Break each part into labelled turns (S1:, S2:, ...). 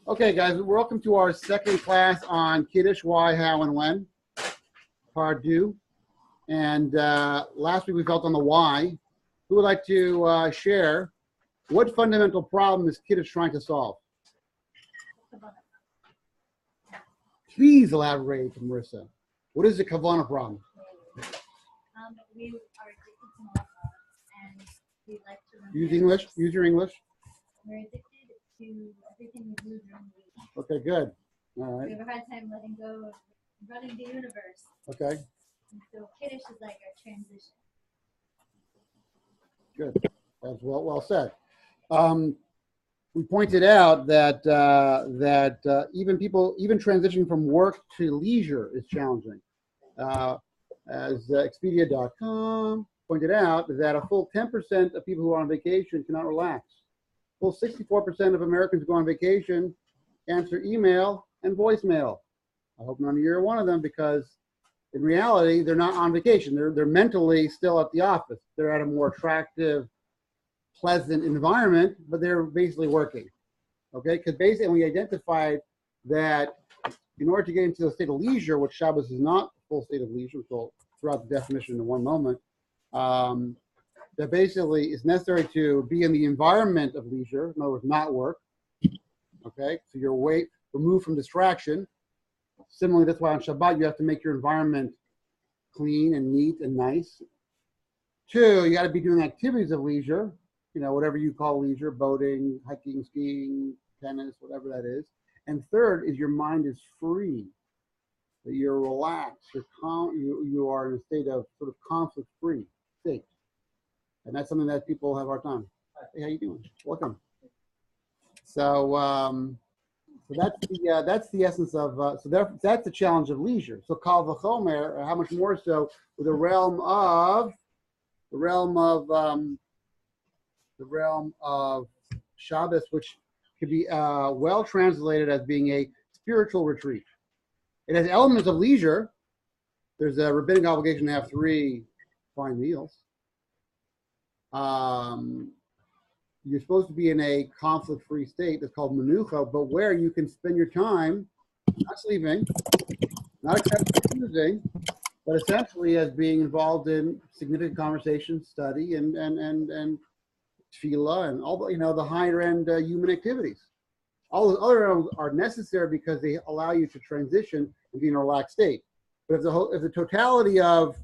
S1: Okay, guys, welcome to our second class on Kiddush, why, how, and when, part two. And last week we felt on the why. Who would like to share what fundamental problem is Kiddush trying to solve? Please elaborate, Marissa. What is the Kavanah problem?
S2: We are addicted to alcohol, and we like to
S1: Use English. Use your English.
S2: We're addicted to everything we do during the week.
S1: Okay, good. All right.
S2: We have a hard time letting go of running the universe.
S1: Okay.
S2: And so Kiddush is like our transition.
S1: Good. That's well said. We pointed out that even transitioning from work to leisure is challenging. As Expedia.com pointed out, that a full 10% of people who are on vacation cannot relax. Full 64% of Americans who go on vacation answer email and voicemail. I hope none of you are one of them, because in reality, they're not on vacation. They're mentally still at the office. They're at a more attractive, pleasant environment, but they're basically working. Okay, because basically we identified that in order to get into a state of leisure, which Shabbos is not a full state of leisure, so throughout the definition in one moment, that basically it's necessary to be in the environment of leisure, in other words, not work. Okay, so you're removed from distraction. Similarly, that's why on Shabbat you have to make your environment clean and neat and nice. Two, you got to be doing activities of leisure, whatever you call leisure, boating, hiking, skiing, tennis, whatever that is. And third is your mind is free, that you're relaxed, you're calm, you are in a state of sort of conflict-free state. And that's something that people have a hard time. Hey, how you doing? Welcome. So that's the essence of that's the challenge of leisure. So kal v'chomer, how much more so with the realm of Shabbos, which could be well translated as being a spiritual retreat. It has elements of leisure. There's a rabbinic obligation to have 3 fine meals. You're supposed to be in a conflict-free state that's called menucha, but where you can spend your time not sleeping, not accepting using, but essentially as being involved in significant conversation, study, and Tefilah, and all the higher-end human activities. All those other are necessary because they allow you to transition and be in a relaxed state. But if the totality of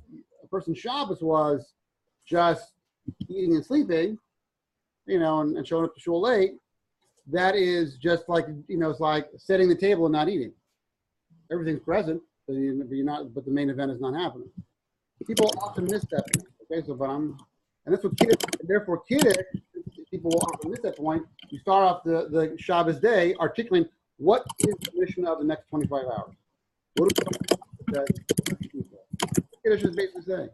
S1: a person's Shabbos was just eating and sleeping, and showing up to shul late, that is just like, it's like setting the table and not eating. Everything's present, but but the main event is not happening. People often miss that point. Okay, so and that's what therefore Kiddush, people will often miss that point. You start off the Shabbos day articulating what is the mission of the next 25 hours. What is Kiddush is basically saying?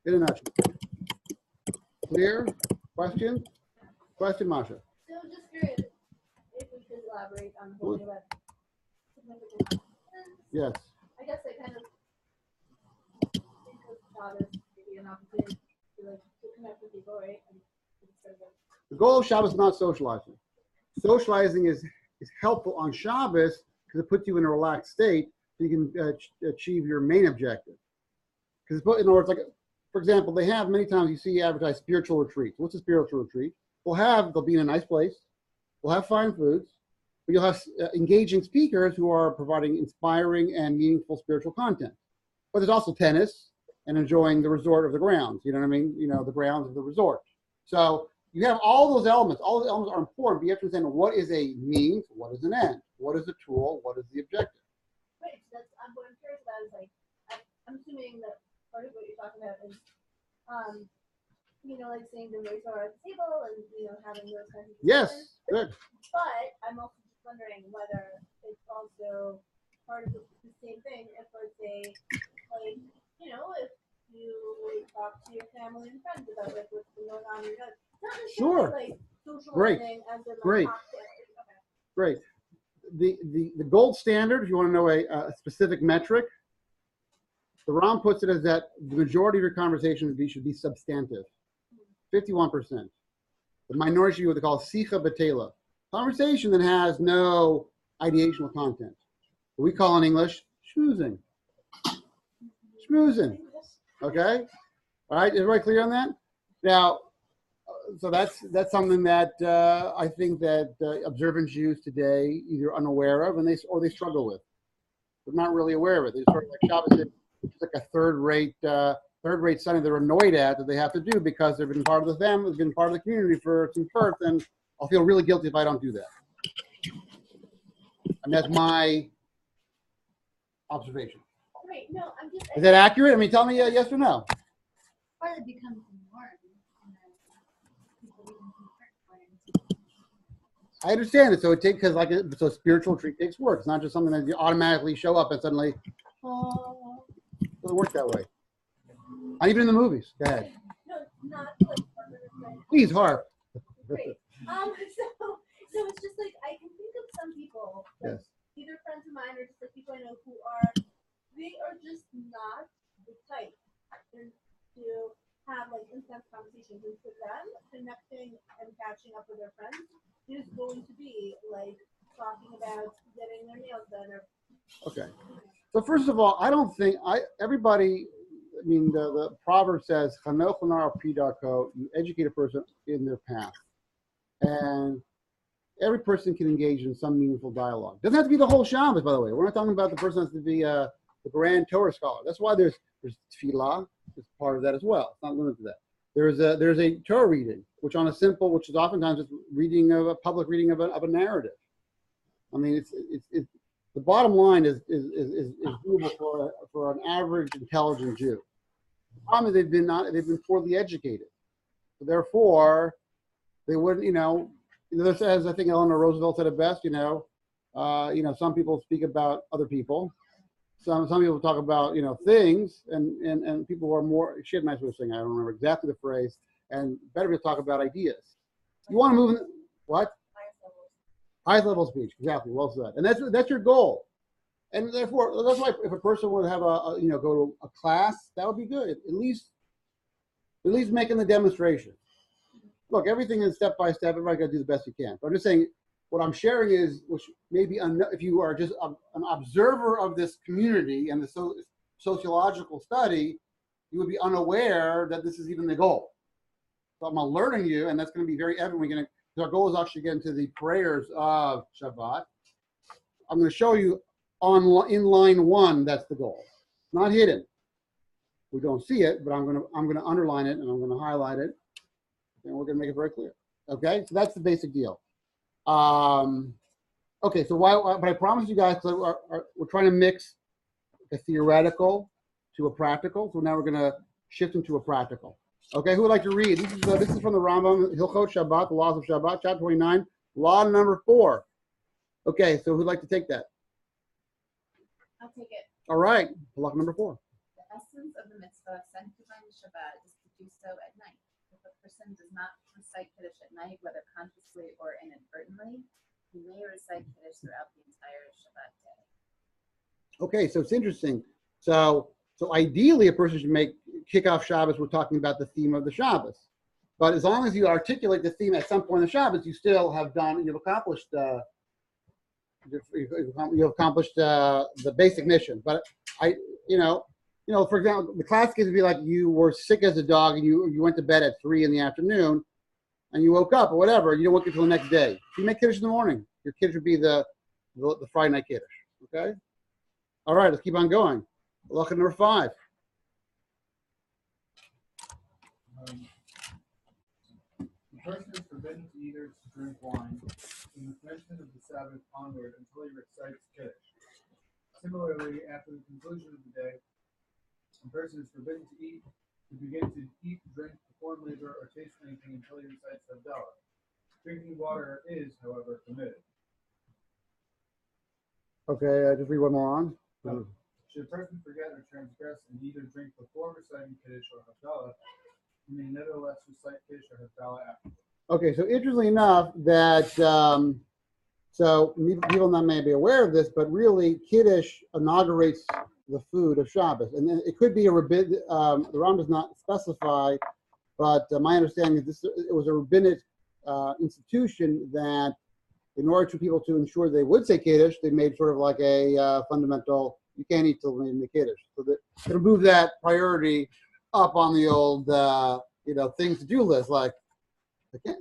S1: In a nutshell. Clear? Questions? Question, Masha.
S2: So just curious if we could elaborate on the whole thing about significant.
S1: Yes.
S2: I guess I kind of think of Shabbos maybe an opportunity to connect with people, right?
S1: The goal of Shabbos is not socializing. Socializing is helpful on Shabbos because it puts you in a relaxed state so you can achieve your main objective. Because in other words, like, for example, they have many times you see advertised spiritual retreats. What's a spiritual retreat? They'll be in a nice place. We'll have fine foods. But you'll have engaging speakers who are providing inspiring and meaningful spiritual content. But there's also tennis and enjoying the resort of the grounds. You know what I mean? The grounds of the resort. So you have all those elements. All those elements are important, but you have to understand what is a means, what is an end, what is a tool, what is the objective.
S2: Right. So what I'm curious about is I'm assuming that part of what you're talking about is like saying the race are at the table and having those kinds of things.
S1: Yes, good.
S2: But I'm also just wondering whether it's also part of the same thing if let's say if you talk to your family and friends about what's going on in your life. Not necessarily socializing as in
S1: Great.
S2: Okay.
S1: Great. The gold standard, if you want to know a specific metric, the Ram puts it as that the majority of your conversation should be substantive. 51%. The minority what they call sicha betela. Conversation that has no ideational content. We call in English schmoozing. Schmoozing. Okay? All right, everybody clear on that? Now, so that's something that I think that observant Jews today either unaware of and they struggle with. They're not really aware of it. They sort of like Shabbos is like a third-rate something they're annoyed at that they have to do because they've been part of the family, they've been part of the community for since birth, and I'll feel really guilty if I don't do that. And that's my observation.
S2: Right. No, I'm just.
S1: Is that accurate? I mean, tell me yes or no.
S3: Or it becomes the norm.
S1: I understand it. So it takes so spiritual treat takes work. It's not just something that you automatically show up and suddenly. Oh, it doesn't work that way. Not even in the movies. Go ahead.
S2: No, not like.
S1: Please, Harp.
S2: Great. So it's just like I can think of some people, like,
S1: Yes.
S2: either friends of mine or just like people I know who they are just not the type to have like intense conversations. And for them, connecting and catching up with their friends is going to be like talking about getting their nails done or.
S1: Okay. So first of all, I don't think everybody. I mean, the proverb says, "Chanoch l'nar pidako," you educate a person in their path, and every person can engage in some meaningful dialogue. Doesn't have to be the whole Shabbos, by the way. We're not talking about the person has to be the grand Torah scholar. That's why there's Tefilah. It's part of that as well. It's not limited to that. There's a Torah reading, which is oftentimes just reading of a public reading of a narrative. I mean, it's the bottom line is doable for an average intelligent Jew. The problem is they've been poorly educated, so therefore they wouldn't. As I think Eleanor Roosevelt said it best. Some people speak about other people. Some people talk about things, and people who are more. She had a nice way of saying. I don't remember exactly the phrase. And better to talk about ideas. You want to move in what? Highest level speech. Exactly. Well said. And that's your goal. And therefore, that's why if a person would have go to a class, that would be good. At least making the demonstration. Look, everything is step by step. Everybody got to do the best you can. But I'm just saying, what I'm sharing is, which maybe if you are just an observer of this community and the sociological study, you would be unaware that this is even the goal. So I'm alerting you, and that's going to be very evident. Our goal is actually to get into the prayers of Shabbat. I'm going to show you in line 1. That's the goal. It's not hidden. We don't see it, but I'm going to underline it and I'm going to highlight it, and we're going to make it very clear. Okay, so that's the basic deal. Okay, so but I promise you guys, we're trying to mix a theoretical to a practical. So now we're going to shift into a practical. Okay, who would like to read? This is from the Rambam, Hilchot Shabbat, the laws of Shabbat, chapter 29, law number 4. Okay, so who'd like to take that?
S2: I'll take it.
S1: All right, law number 4.
S3: The essence of the mitzvah of sanctifying Shabbat is to do so at night. If a person does not recite Kiddush at night, whether consciously or inadvertently, he may recite Kiddush throughout the entire Shabbat day.
S1: Okay, so it's interesting. So ideally, a person should kick off Shabbos. We're talking about the theme of the Shabbos, but as long as you articulate the theme at some point in the Shabbos, you still have you've accomplished the basic mission. But for example, the classic case would be like you were sick as a dog and you went to bed at 3 p.m. and you woke up or whatever. You don't wake up until the next day. If you make Kiddush in the morning, your Kiddush would be the Friday night Kiddush. Okay. All right, let's keep on going. Halacha number 5.
S4: The person is forbidden to eat or to drink wine from the commencement of the Sabbath onward until he recites Kiddush. Similarly, after the conclusion of the day, a person is forbidden to begin to eat, drink, perform labor, or taste anything until he recites Havdalah. Drinking water is, however, permitted.
S1: Okay, just read one more on.
S4: Should a person forget or transgress and eat or drink before reciting Kiddush or Havdalah, he may nevertheless recite Kiddush or Havdalah afterwards.
S1: Okay, so interestingly enough, that so people not may be aware of this, but really Kiddush inaugurates the food of Shabbos, and then it could be a rabbin. The Ram does not specify, but my understanding is it was a rabbinic institution that in order to people to ensure they would say Kiddush, they made sort of like a fundamental, you can't eat till they make Kiddush. So that it'll move that priority up on the old, things to do list. Like, maybe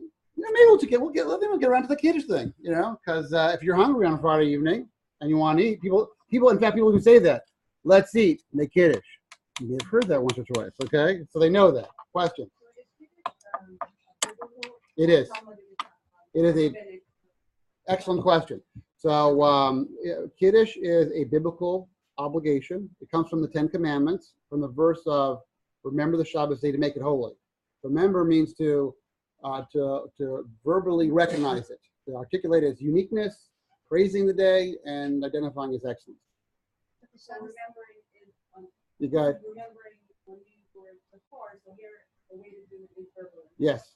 S1: we'll get around to the Kiddush thing, because if you're hungry on a Friday evening and you want to eat, people who say that, let's eat, make Kiddush. You've heard that once or twice, okay? So they know that. Question. It is. It is a excellent question. So Kiddush is a biblical obligation. It comes from the Ten Commandments, from the verse of remember the Shabbos day to make it holy. Remember means to verbally recognize it, to articulate its uniqueness, praising the day, and identifying its excellence.
S2: So remembering is
S1: You got it?
S2: remembering when you were before, so here the way to do it is verbally.
S1: Yes.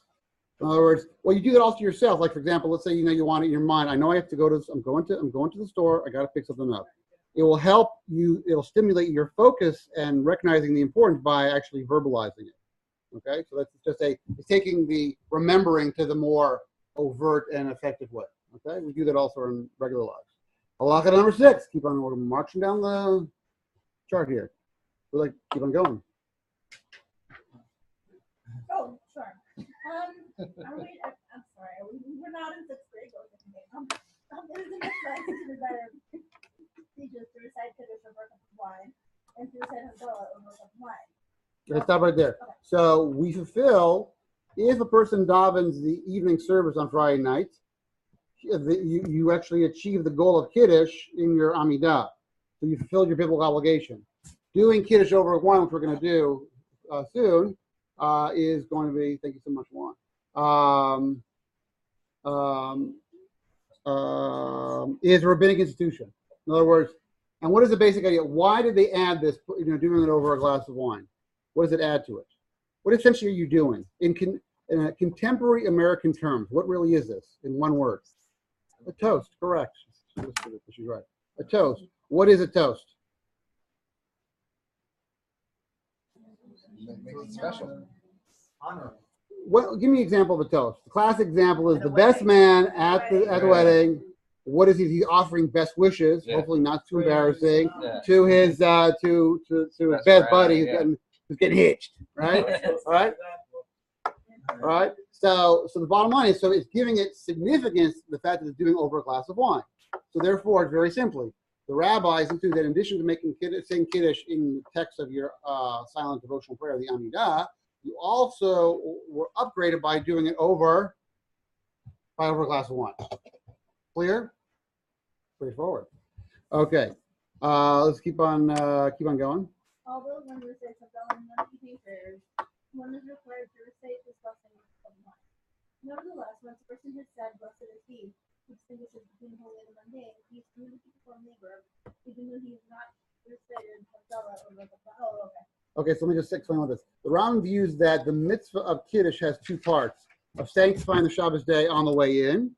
S1: In other words, well, you do that also yourself. Like, for example, let's say you want it in your mind. I know I have to go to. I'm going to the store. I got to pick something up. It will help you. It'll stimulate your focus and recognizing the importance by actually verbalizing it. Okay, so that's just it's taking the remembering to the more overt and effective way. Okay, we do that also in regular lives. Halacha number 6. Keep on marching down the chart here. We keep on going.
S2: Oh, sure. I'm sorry. We're not in 6th grade. It is a mismatch to desire teachers to recite Kiddush or work of wine and to recite Havdalah or work of wine.
S1: Let's stop right there.
S2: Okay.
S1: So we fulfill, if a person davens the evening service on Friday night, you actually achieve the goal of Kiddush in your Amidah. So you fulfilled your biblical obligation. Doing Kiddush over wine, which we're going to do soon, is going to be, thank you so much, Juan, is a rabbinic institution. In other words, and what is the basic idea? Why did they add this, doing it over a glass of wine? What does it add to it? What essentially are you doing? In contemporary American terms, what really is this in one word? A toast, correct. She's right. A toast. What is a toast?
S5: Make it special.
S4: Honor.
S1: Well, give me an example of a toast. The classic example is the best man at the wedding. What is he? He's offering best wishes, hopefully not too embarrassing, to his to his best buddy who's getting hitched, right? All right. All right. So the bottom line is, so it's giving it significance, the fact that it's doing over a glass of wine. So therefore, very simply, the rabbis include that in addition to saying Kiddush in the text of your silent devotional prayer, the Amidah, you also were upgraded by doing it over a glass of wine. Clear? Straightforward. Okay. Let's keep on going.
S2: Although one recites Havdalah in one evening prayers, one is required to recite this blessing of wine. Nevertheless, once a person has said, "Blessed is he who distinguishes between holy and mundane," he is committed to perform labor, even though he is not recited Havdalah or Havdalah. Oh, okay.
S1: Okay, so let me just explain all this. The Ram views that the mitzvah of Kiddush has two parts: of sanctifying the Shabbos day on the way in,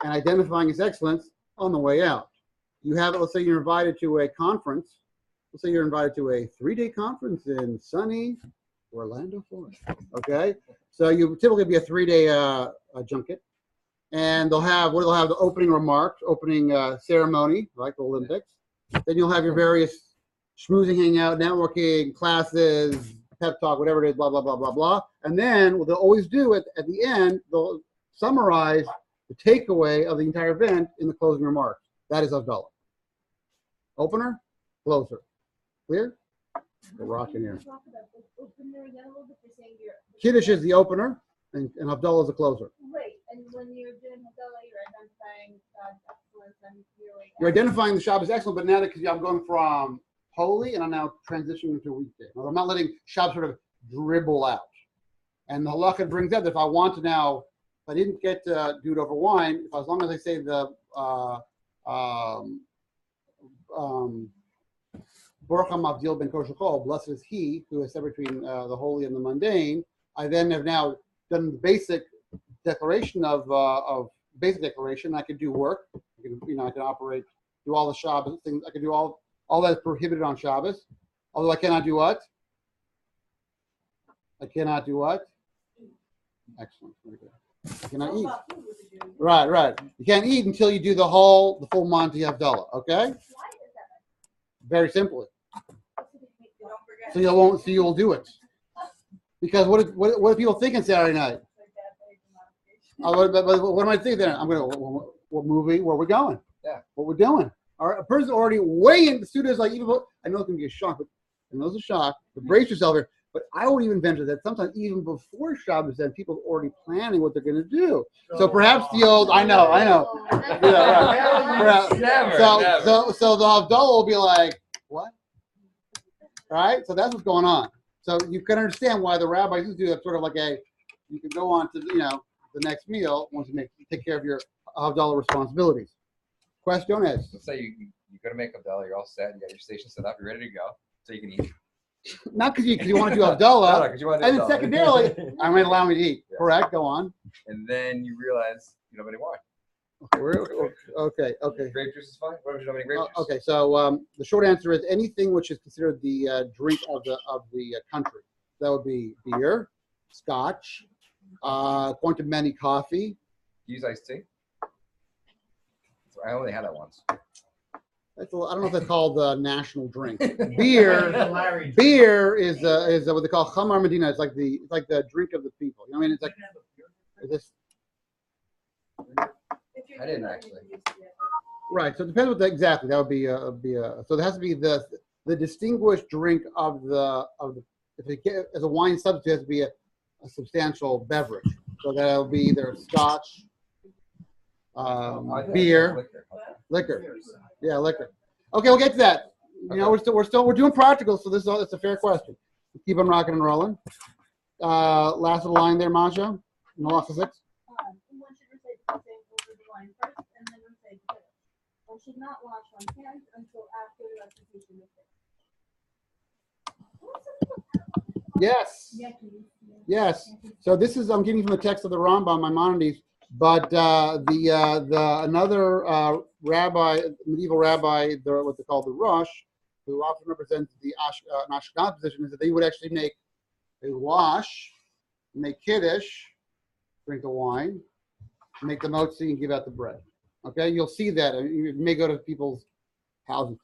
S1: and identifying its excellence on the way out. You have it. Let's say you're invited to a conference. Let's say you're invited to a 3-day conference in sunny Orlando, Florida. Okay, so you typically be a 3-day junket, and they'll have the opening remarks, opening ceremony, like the Olympics. Then you'll have your various schmoozing, hangout, networking, classes, pep talk, whatever it is, blah blah blah blah blah. And then what they'll always do at the end, they'll summarize the takeaway of the entire event in the closing remarks. That is Havdalah. Opener, closer. Clear? We're rocking here. Kiddush is the opener, and Havdalah is the closer.
S2: Right, and when you're doing Havdalah, you're identifying God's excellence and
S1: You're identifying the Shabbos excellent, but now because I'm going from holy and I'm now transitioning into a weekday. I'm not letting Shabbos sort of dribble out. And the halakha brings out that if I want to now, if I didn't get to do it over wine, if as long as I say the Baruch HaMavdil ben Kol Shechol, blessed is he who is separate between the holy and the mundane, I then have now done the basic declaration of basic declaration. I could do work. I can operate, do all the Shabbos things. I could do all that is prohibited on Shabbos. Although I cannot do what? I cannot do what? Excellent. Very good. You cannot eat. Right. You can't eat until you do the full Monty Havdalah. Okay.
S2: Why is that?
S1: Very simply.
S2: Don't forget.
S1: So you will do it. Because what do people think on Saturday night? What am I thinking then? I'm going to, what movie? Where we're going?
S5: Yeah.
S1: What we're doing? A person already way in the studio's like, even I know it's going to be a shock, but I know it's a shock, but brace yourself here. But I would even venture that sometimes even before Shabbos, then people are already planning what they're going to do. So perhaps the old, I know. Yeah, right.
S5: Never.
S1: So the Havdalah will be like, what? Right? So that's what's going on. So you can understand why the rabbis do that sort of like you can go on to, the next meal once you take care of your Havdalah responsibilities. Questions?
S5: Let's say you go to make Havdalah, you're all set, you got your station set up, you're ready to go, so you can eat.
S1: Not because you want to do Havdalah,
S5: No, 'cause you want to do
S1: and then
S5: Havdalah.
S1: secondarily, I'm going to allow me to eat.
S5: Yes.
S1: Correct? Go on.
S5: And then you realize you don't have any wine.
S1: Okay.
S5: Grape juice is fine. What if you don't have any grape juice?
S1: Okay, so the short answer is anything which is considered the drink of the country. That would be beer, scotch, according to many, coffee.
S5: Use iced tea. I only had that once.
S1: I don't know if that's called the national drink. Beer is what they call Chamar Medina. It's like the drink of the people. You know what I mean? It's like this.
S5: I didn't actually.
S1: Right. So it depends what exactly. That would be so there has to be the distinguished drink of the if it as a wine substitute, it has to be a substantial beverage. So that'll be either scotch, beer, liquor. Yeah, liquor. Okay, we'll get to that. We're doing practical, so it's a fair question. Keep on rocking and rolling. Last little line there, Masha. No loss of 6.
S2: One should recite the blessing over the wine first, and then recite the kiddush. One should not wash one's hands until after the recitation of kiddush.
S1: Yes. So this is I'm getting from the text of the Rambam, Maimonides, but another rabbi, medieval rabbi, what they call the Rosh, who often represents the Ashkenaz position, is that they would actually wash, make kiddush, drink the wine, make the motzi, and give out the bread. Okay, you'll see that. You may go to people's houses.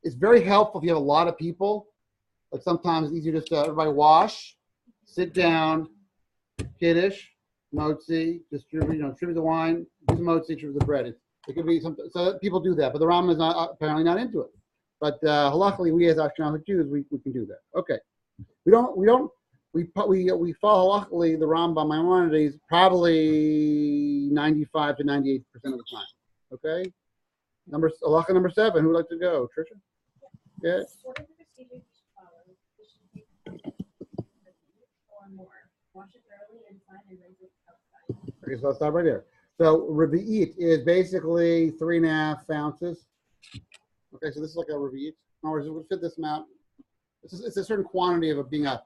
S1: It's very helpful if you have a lot of people. But sometimes it's easier just to everybody wash, sit down, kiddush, motzi, distribute the wine, do the motzi, distribute the bread. It could be something. So people do that, but the Rambam is apparently not into it. But luckily, we as Ashkenazi Jews, we can do that. Okay, we follow luckily the Rambam Maimonides probably 95 to 98% of the time. Okay, halacha number 7. Who would like to go? Tricia? Yeah.
S2: What are the procedures you should follow? It should be or more. Wash it thoroughly inside and rinse it outside.
S1: Okay, so I'll stop right there. So Revi'it is basically 3.5 ounces. Okay, so this is like a Revi'it. In other words, it would fit this amount. It's a certain quantity of it being a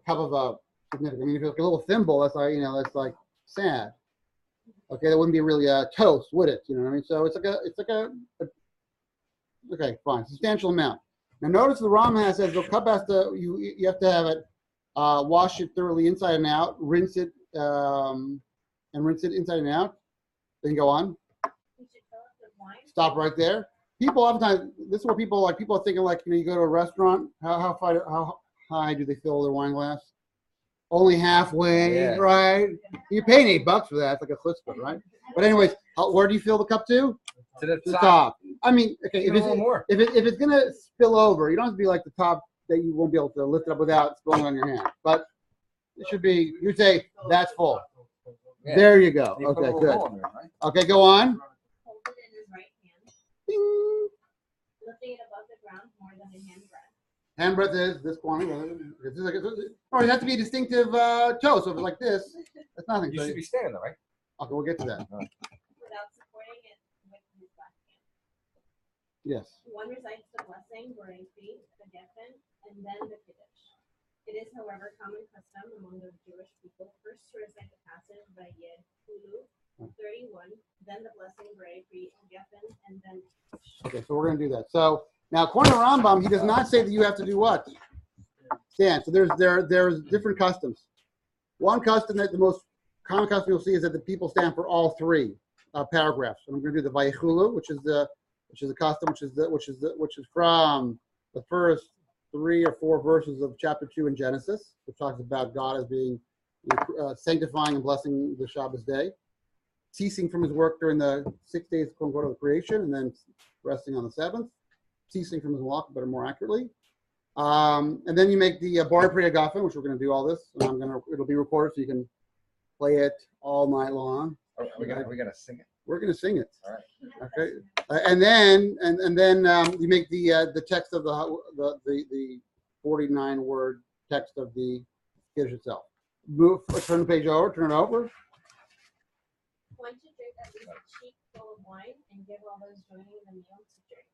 S1: cup of a significant. I mean, if it's like a little thimble, that's like sad. Okay, that wouldn't be really a toast, would it? You know what I mean? So it's like a okay, fine, substantial amount. Now notice the Rambam says the cup has to you have to have it wash it thoroughly inside and out, rinse it inside and out. Then go on.
S2: You should fill it with wine.
S1: Stop right there. People oftentimes this is what people are thinking like you go to a restaurant. How high do they fill their wine glass? Only halfway,
S5: Yeah.
S1: right? You're paying $8 for that. It's like a chutzpah, right? But anyways, where do you fill the cup to?
S5: To the
S1: The
S5: top.
S1: top. I mean, okay,
S5: Give it a little more.
S1: if it's gonna spill over, you don't have to be like the top that you won't be able to lift it up without spilling on your hand. But it should be. You'd say that's full.
S5: Yeah.
S1: There you go.
S5: You put a
S1: Okay,
S5: little
S1: good.
S5: hole in there, right?
S1: Okay, go on.
S2: Hold it in his right hand,
S1: Ding.
S2: lifting it above the ground more than a hand breadth.
S1: Hand breadth is this quantity. Or it has to be a distinctive toe. So if it's like this, that's nothing.
S5: You
S1: So,
S5: should be standing there, right?
S1: okay, we'll get to that.
S2: Without supporting it with his left hand.
S1: Yes.
S2: One recites the blessing, Borei Pri, the Geffen, and then the Kiddush. It is, however, common custom among the Jewish people first to recite the passage by Yed Hulu 31, then the blessing, Borei Pri, and Geffen, and then Kiddush.
S1: Okay, so we're going to do that. So now, according to Rambam, he does not say that you have to do what? Stand. So there's different customs. One custom that the most common custom you'll see is that the people stand for all three paragraphs. And I'm going to do the Vayichulu, which is a custom, which is from the first 3 or 4 verses of chapter 2 in Genesis, which talks about God as being sanctifying and blessing the Shabbos day, ceasing from his work during the 6 days, quote unquote, of creation, and then resting on the 7th, ceasing from his walk, but more accurately. And then you make the Bar Priya Gafen, which we're going to do all this, and it'll be recorded so you can play it all night long.
S5: We gotta sing it.
S1: We're going to sing it.
S5: All right.
S1: Okay. And then you make the text of the 49-word text of the Kiddush itself. Turn the page over. Turn it over.
S2: One to drink at least a cheek full of wine and give all those joining the meal to drink.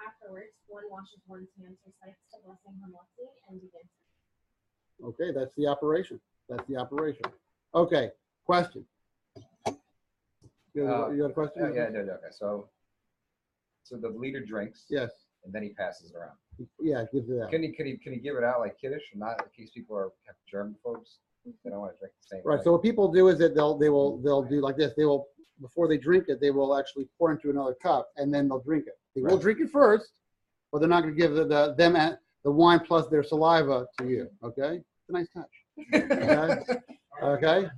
S2: Afterwards, one washes one's hands, recites the blessing Hamotzi, and begins.
S1: Okay, that's the operation. Okay, question. You got a question?
S5: Yeah, okay. So the leader drinks.
S1: Yes.
S5: And then he passes it around.
S1: Yeah, gives it out.
S5: Can he give it out like Kiddush, or not, in case people have German folks? They don't want to drink the same.
S1: Right.
S5: Way.
S1: So what people do is that they'll do like this. They will, before they drink it, they will actually pour into another cup and then they'll drink it. They will drink it first, but they're not going to give the wine plus their saliva to you. Okay. It's a nice touch. Okay.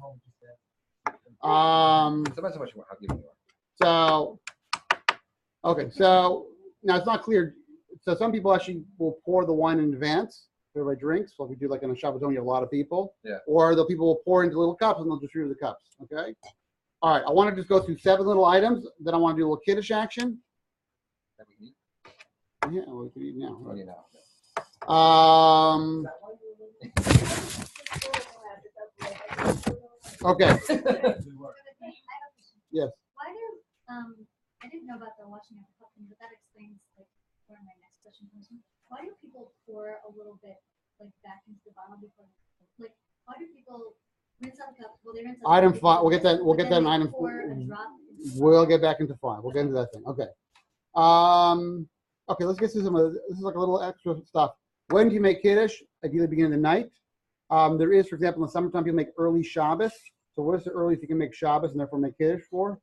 S5: Depends how much how giving you are.
S1: So, okay. So now it's not clear. So some people actually will pour the wine in advance. Everybody drinks. So if we do like in a Shabbat, you have a lot of people.
S5: Yeah.
S1: Or the people will pour into little cups and they'll distribute the cups. Okay. All right. I want to just go through 7 little items. Then I want to do a little Kiddush action.
S5: That we need.
S1: Yeah, we can eat now.
S5: What do you know?
S1: Okay.
S6: I
S1: Yes.
S6: Why do I didn't know about the washing of the cup thing, but that explains like where my next question comes from. Why do people pour a little bit like back into the bottle before? Like, why do people rinse out the cup? Well, they rinse out
S1: Item
S6: the
S1: 5. We'll get that. We'll
S6: but
S1: get that
S6: then
S1: in
S6: they
S1: item.
S6: pour a drop into
S1: We'll get back into 5. We'll get into that thing. Okay. Okay. Let's get to some of this. This is like a little extra stuff. When do you make Kiddush? Ideally, beginning of the night. There is, for example, in the summertime, people make early Shabbos. So what is the earliest you can make Shabbos and therefore make Kiddush for?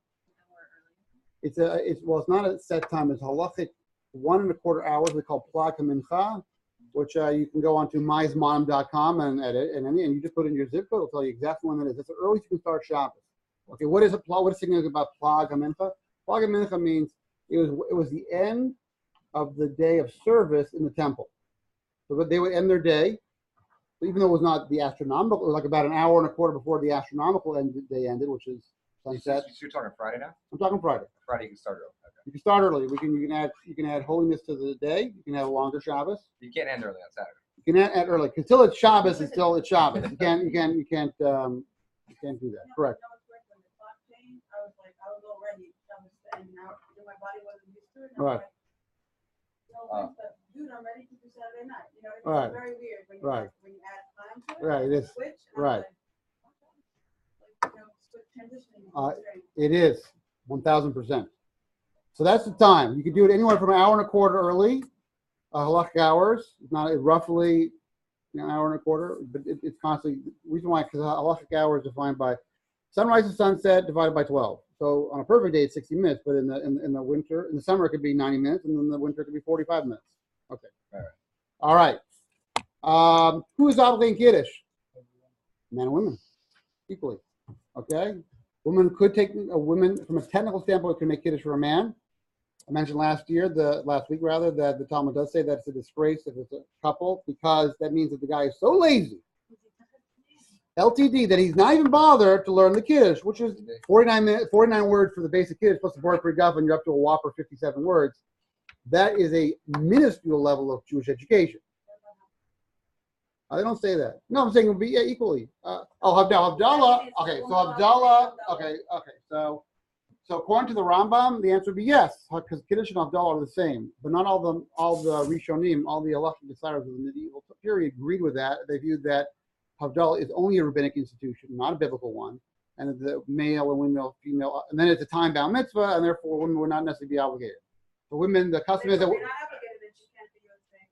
S1: It's not a set time. It's halachic 1.25 hours. We call plag mincha, which you can go onto myzmonim.com and edit, and you just put in your zip code. It'll tell you exactly when it is. That's the earliest you can start Shabbos. Okay, what is significant about plag mincha? Plag mincha means it was the end of the day of service in the temple. So they would end their day, even though it was not the astronomical. It was like about 1.25 hours before the astronomical day ended, which is sunset.
S5: So you're talking Friday now?
S1: I'm talking Friday.
S5: Friday you can start early. Okay.
S1: You can start early. You can add holiness to the day. You can have a longer Shabbos.
S5: You can't end early on Saturday.
S1: You can add early until it's Shabbos. It's Shabbos. You can't do that. Correct.
S2: I was already and now my body wasn't used to it.
S1: Right.
S2: Dude, I'm ready to do Saturday night. You know, it's
S1: Right.
S2: very weird when
S1: Right.
S2: when you add time to it.
S1: Right. It is.
S2: Switch.
S1: Right.
S2: Transitioning.
S1: It is 1,000%. So that's the time. You can do it anywhere from 1.25 hours early, halachic hours. It's not roughly 1.25 hours, but it's constantly. The reason why, because halachic hour is defined by sunrise to sunset divided by 12. So on a perfect day, it's 60 minutes, but in the winter, in the summer, it could be 90 minutes, and in the winter, it could be 45 minutes. Okay. All right. Who is obligating Kiddush? Men and women, equally. Okay. Women could take from a technical standpoint, can make Kiddush for a man. I mentioned last week, that the Talmud does say that it's a disgrace if it's a couple, because that means that the guy is so lazy, LTD, that he's not even bothered to learn the Kiddush, which is 49 words for the basic Kiddush, plus the Bar Priya, and you're up to a whopper 57 words. That is a minuscule level of Jewish education. I don't say that. No, I'm saying it would be equally. Havdalah. Okay, so Havdalah. Okay. So according to the Rambam, the answer would be yes, because Kiddush and Havdalah are the same. But not all the Rishonim, all the halachic deciders of the medieval period agreed with that. They viewed that Havdalah is only a rabbinic institution, not a biblical one, and the male and female, and then it's a time-bound mitzvah, and therefore women would not necessarily be obligated. For women, the custom is that
S2: You're not obligated that she can't be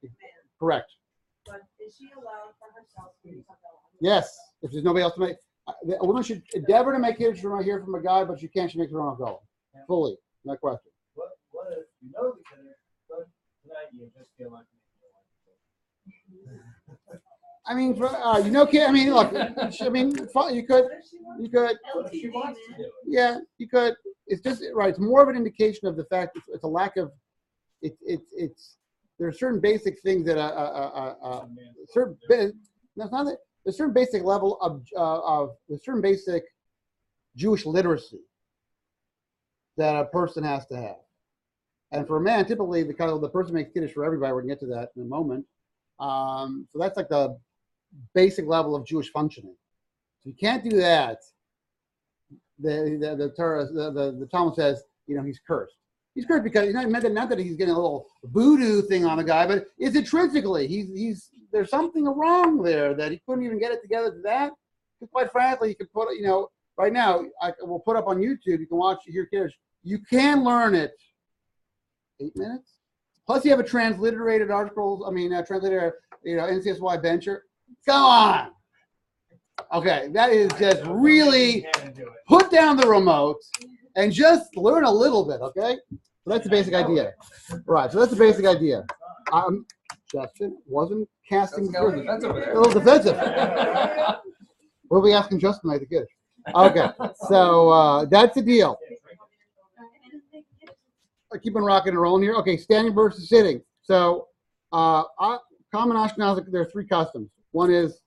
S2: with a man.
S1: correct.
S2: But is she allowed for herself to do something?
S1: Yes, if there's nobody else to make. A woman should endeavor to make Kiddush from here from a guy, but she can't. She makes her own goal. Fully, no question.
S4: What if you know the Kiddush, but tonight you just feel like
S1: I mean, kid. I mean, look. I mean, you could.
S4: what if she wants to do it?
S1: Yeah, you could. It's just right. It's more of an indication of the fact it's a lack of. It's. There are certain basic things that certain. No, it's not that. There's a certain basic level of there's certain basic Jewish literacy that a person has to have, and for a man, typically the person makes Kiddush for everybody. We're gonna get to that in a moment. So that's like the basic level of Jewish functioning. If you can't do that, the Torah, the Talmud says, he's cursed. He's cursed because not that he's getting a little voodoo thing on the guy, but it's intrinsically he's there's something wrong there that he couldn't even get it together to that. Because quite frankly, you could put right now we'll put up on YouTube. You can watch hear Kiddush. You can learn it 8 minutes. Plus, you have a transliterated article. Translated NCSY bencher. Come on. Okay, that is just really put down the remote and just learn a little bit. Okay, so that's the basic idea. Right. So that's the basic idea. Justin wasn't casting the
S5: over there.
S1: a little defensive. What are we asking Justin like the kid? Okay, so that's the deal. Keep on rocking and rolling here. Okay, standing versus sitting. So, common Ashkenazic, there are 3 customs. One is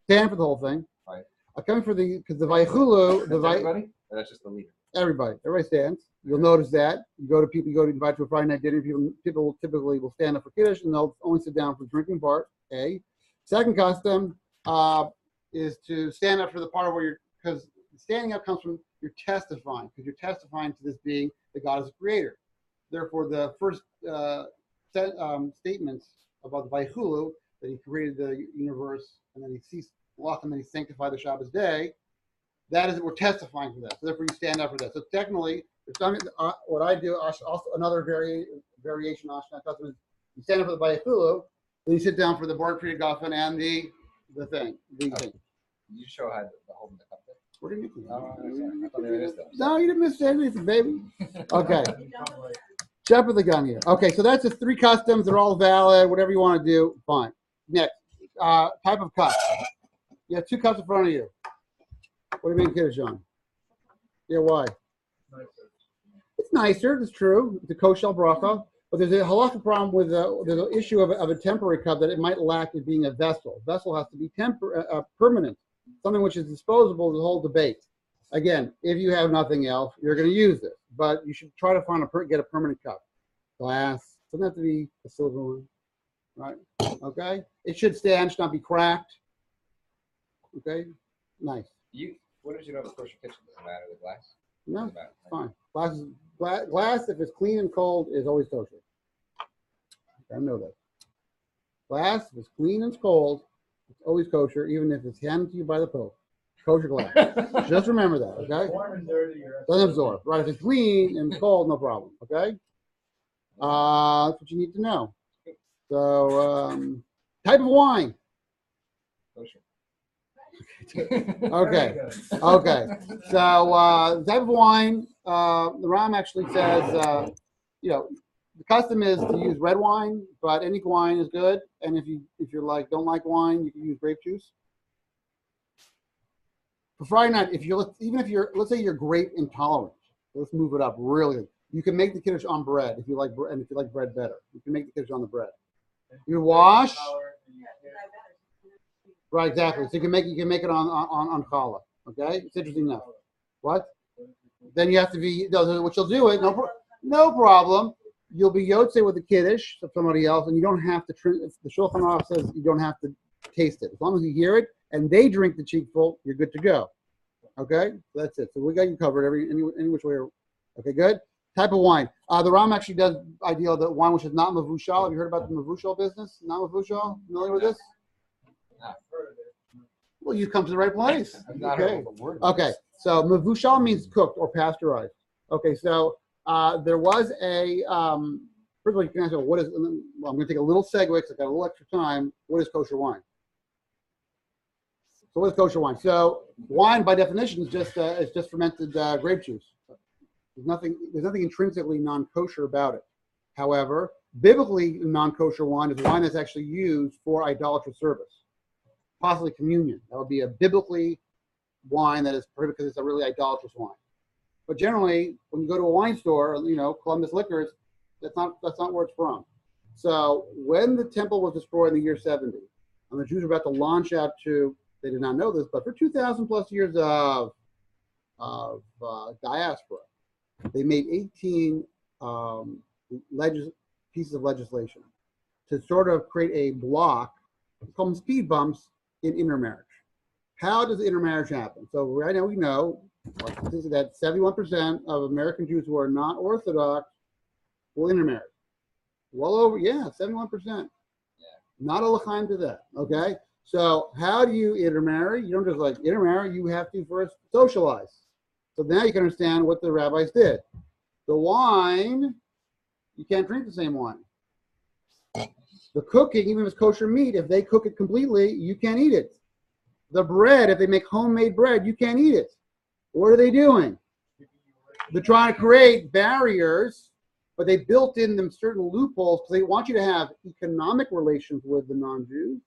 S1: stand for the whole thing.
S5: Right.
S1: Coming for because the Vaychulu,
S5: everybody? Or that's just the leader.
S1: Everybody stands. You'll notice that you go to invite to a Friday night dinner. People typically will stand up for Kiddush, and they'll only sit down for the drinking part. A. Second custom is to stand up for the part where because standing up comes from you're testifying, because you're testifying to this being that God is a creator. Therefore, the first statements about the Vaychulu, that he created the universe, and then he ceased luck, and then he sanctified the Shabbos day, that is, we're testifying for that. So therefore, you stand up for that. So technically, there's something, what I do, also another variation of Ashkenaz custom is you stand up for the Vaychulu, then you sit down for the Bar Kriya Gafen and the thing.
S5: You show how the holding the cup there.
S1: What do you mean?
S5: Oh, I thought they were this stuff.
S1: No, you didn't miss anything, baby. Okay. Jump of the gun here. Okay, so that's just 3 customs. They're all valid. Whatever you want to do, fine. Next, type of cup. You have 2 cups in front of you. What do you mean, Kiddush on? Yeah, why? It's nicer. It's true. It's a kosher bracha. But there's a halachic problem with there's an issue of a temporary cup that it might lack in being a vessel. A vessel has to be permanent. Something which is disposable is the whole debate. Again, if you have nothing else, you're going to use it. But you should try to get a permanent cup. Glass. Doesn't have to be a silver one. Right? Okay? It should stand, should not be cracked. Okay? Nice.
S5: What did you know of a kosher kitchen? Does it matter the glass?
S1: No, fine. Glass, if it's clean and cold, is always kosher. I know that. Glass, if it's clean and cold, it's always kosher, even if it's handed to you by the Pope. Kosher glass. Just remember that, okay? Doesn't absorb. Right, if it's clean and cold, no problem, okay? That's what you need to know. So, type of wine.
S5: Kosher.
S1: Okay. So, type of wine, the Ram actually says, the custom is to use red wine, but any wine is good. And if you're like don't like wine, you can use grape juice. For Friday night, let's say you're grape intolerant, let's move it up really. You can make the Kiddush on bread if you like bread, and if you like bread better, you can make the Kiddush on the bread. You wash. Right, exactly. So you can make it on challah. Okay, it's interesting enough. What? Then you have to be. What you'll do it. No problem. You'll be yotze with the kiddush of somebody else, and you don't have to. The Shulchan Aruch says you don't have to taste it. As long as you hear it and they drink the cheekful, you're good to go. Okay, so that's it. So we got you covered any which way. Okay, good. Type of wine. The Ram actually does ideal that wine which is not mavushal. Have you heard about the mavushal business? Not mavushal. Familiar with this? Well, you come to the right place. Okay. Okay. So mavushal means cooked or pasteurized. Okay. So there was a first of all, you can ask what is. Well, I'm going to take a little segue because I got a little extra time. What is kosher wine? So what's kosher wine? So wine, by definition, is just fermented grape juice. There's nothing intrinsically non-kosher about it. However, biblically non-kosher wine is wine that's actually used for idolatrous service, possibly communion. That would be a biblically wine that is prohibited because it's a really idolatrous wine. But generally, when you go to a wine store, Columbus Liquors, that's not where it's from. So when the temple was destroyed in the year 70, and the Jews were about to launch out to, they did not know this, but for 2,000 plus years of diaspora, they made 18 pieces of legislation to sort of create a block, called them speed bumps, in intermarriage. How does intermarriage happen? So right now we know that 71% of American Jews who are not Orthodox will intermarry. Well over, 71%.
S5: Yeah.
S1: Not a l'chaim to that, okay? So how do you intermarry? You don't just like intermarry, you have to first socialize. So now you can understand what the rabbis did. The wine, you can't drink the same wine. The cooking, even if it's kosher meat, if they cook it completely, you can't eat it. The bread, if they make homemade bread, you can't eat it. What are they doing? They're trying to create barriers, but they built in them certain loopholes because they want you to have economic relations with the non-Jews,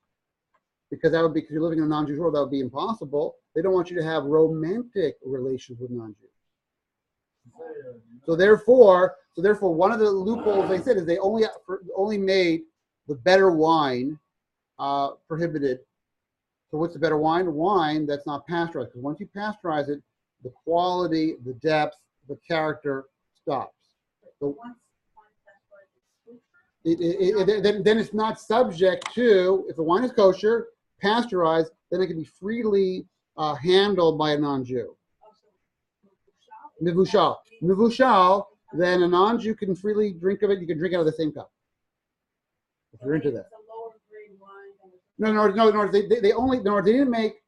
S1: because you're living in a non-Jewish world, that would be impossible. They don't want you to have romantic relations with non-Jews. So therefore, one of the loopholes they said is they only made the better wine prohibited. So what's the better wine? Wine that's not pasteurized. Because once you pasteurize it, the quality, the depth, the character stops. So then it's not subject to, if the wine is kosher, pasteurized, then it can be freely handled by a non-Jew. Mivushal, then a non-Jew can freely drink of it. You can drink out of the same cup if you're into that. No. They didn't make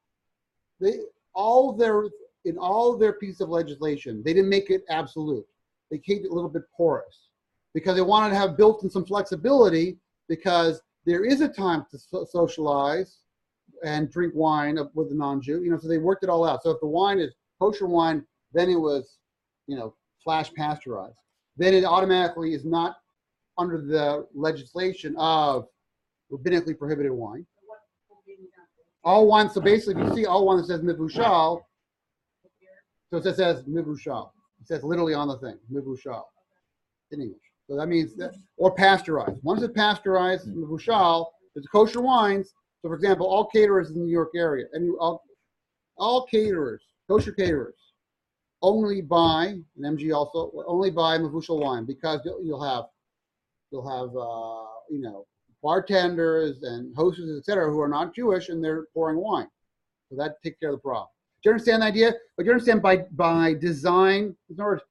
S1: in all their pieces of legislation. They didn't make it absolute. They kept it a little bit porous because they wanted to have built in some flexibility, because there is a time to socialize and drink wine with the non-Jew. So they worked it all out. So if the wine is kosher wine, then it was, flash pasteurized. Then it automatically is not under the legislation of rabbinically prohibited wine. All wine, so basically if you see all wine that says mivushal, so it says mivushal. It says literally on the thing, mivushal, in English. So that means that, or pasteurized. Once it's pasteurized, mivushal, it's kosher wines. So for example, all caterers in the New York area, and all caterers, kosher caterers, only buy, and MG also, only buy mivushal wine, because you'll have bartenders and hostesses, etc., who are not Jewish, and they're pouring wine. So that takes care of the problem. Do you understand the idea? But you understand by design, in other words,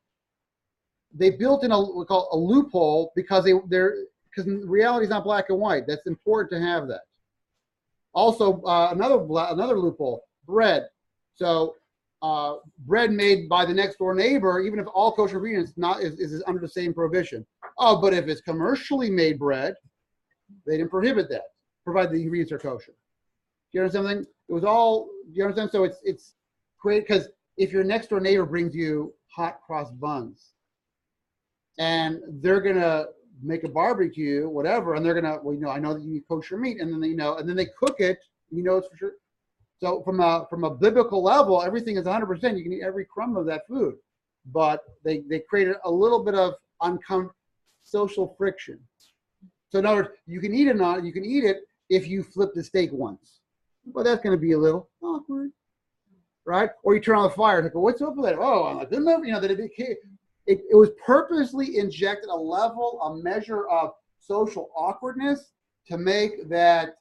S1: they built in what we call a loophole, because because reality is not black and white. That's important to have that. Also, another loophole: bread. So bread made by the next door neighbor, even if all kosher ingredients is under the same prohibition. Oh, but if it's commercially made bread, they didn't prohibit that, provided the ingredients are kosher. Do you understand something? It was all. Do you understand? So it's great, because if your next door neighbor brings you hot cross buns, and they're gonna make a barbecue, whatever, and they're gonna, I know that you eat kosher meat, and then they cook it, it's for sure. So from a biblical level, everything is 100%. You can eat every crumb of that food, but they created a little bit of social friction. So in other words, you can eat it if you flip the steak once, but that's going to be a little awkward, right? Or you turn on the fire, like, what's up with that? Oh, I'm like, that it was purposely injected a measure of social awkwardness to make that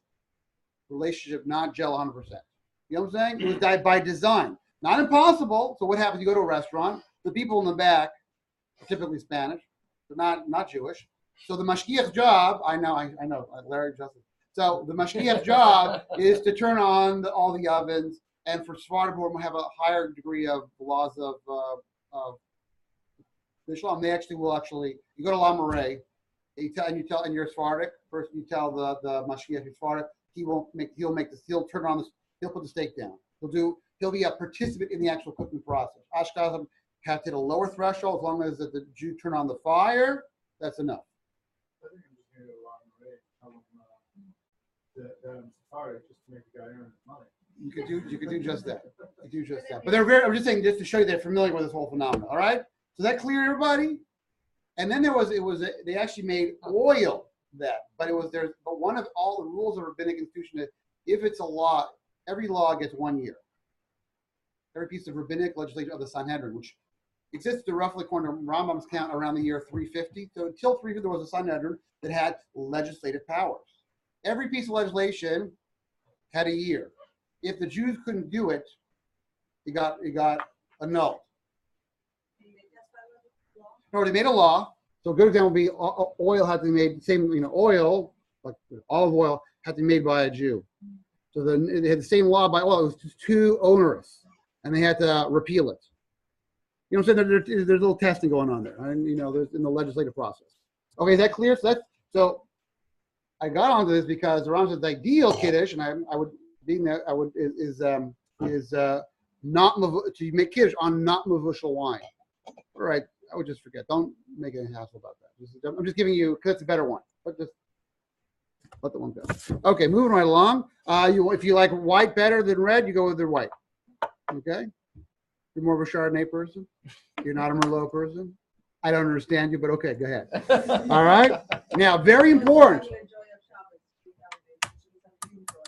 S1: relationship not gel 100%. You know what I'm saying? It was by design. Not impossible. So what happens? You go to a restaurant, the people in the back are typically Spanish, but not Jewish. So the mashgiach's job, I know, Larry Justice. So the mashgiach's job is to turn on all the ovens, and for Sephardim who have a higher degree of laws of Islam, they you go to La Moray, and you're Sephardic. First you tell the mashgiach you're Sephardic, he'll turn on he'll put the steak down. He'll be a participant in the actual cooking process. Ashkenazim have to hit a lower threshold as long as the Jew turn on the fire. That's enough.
S4: I think I'm just going to along the way. That I'm sorry, just to make the guy earn his money.
S1: You could do just that. You do just that. But I'm just saying, just to show you they're familiar with this whole phenomenon. All right. So that clear, everybody? And then they actually made oil that, but one of all the rules of rabbinic institution is if it's a law, every law gets 1 year. Every piece of rabbinic legislation of the Sanhedrin, which existed roughly according to Rambam's count around the year 350. So until 350, there was a Sanhedrin that had legislative powers. Every piece of legislation had a year. If the Jews couldn't do it, it got annulled. No, they made a law. So a good example would be oil had to be made, oil, like olive oil, had to be made by a Jew. So they had the same law by oil. It was just too onerous, and they had to repeal it. You know what I'm saying? There's a little testing going on there, and there's in the legislative process. Okay, is that clear? So I got onto this because the Rambam says the ideal kiddush, and I would not to make kiddush on not mavushal wine. All right, I would just forget. Don't make any hassle about that. I'm just giving you because it's a better one, but just let the one go. Okay, moving right along. If you like white better than red, you go with the white. Okay. You're more of a Chardonnay person. You're not a Merlot person. I don't understand you, but okay, go ahead. All right. Now, very important.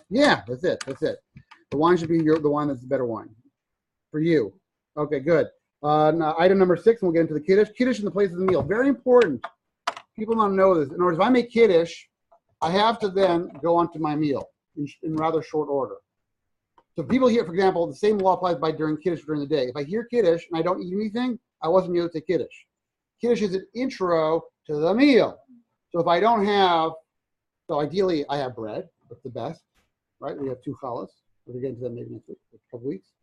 S1: Yeah, that's it. The wine should be the wine that's the better wine for you. Okay, good. Now, item number 6, and we'll get into the kiddush. Kiddush in the place of the meal. Very important. People don't know this. In other words, if I make kiddush, I have to then go on to my meal in rather short order. So people here, for example, the same law applies during kiddush during the day. If I hear kiddush and I don't eat anything, I wasn't able to take kiddush. Kiddush is an intro to the meal. So if I don't have, ideally I have bread. That's the best, right? We have 2 challahs. We'll get into that maybe next week, a couple weeks.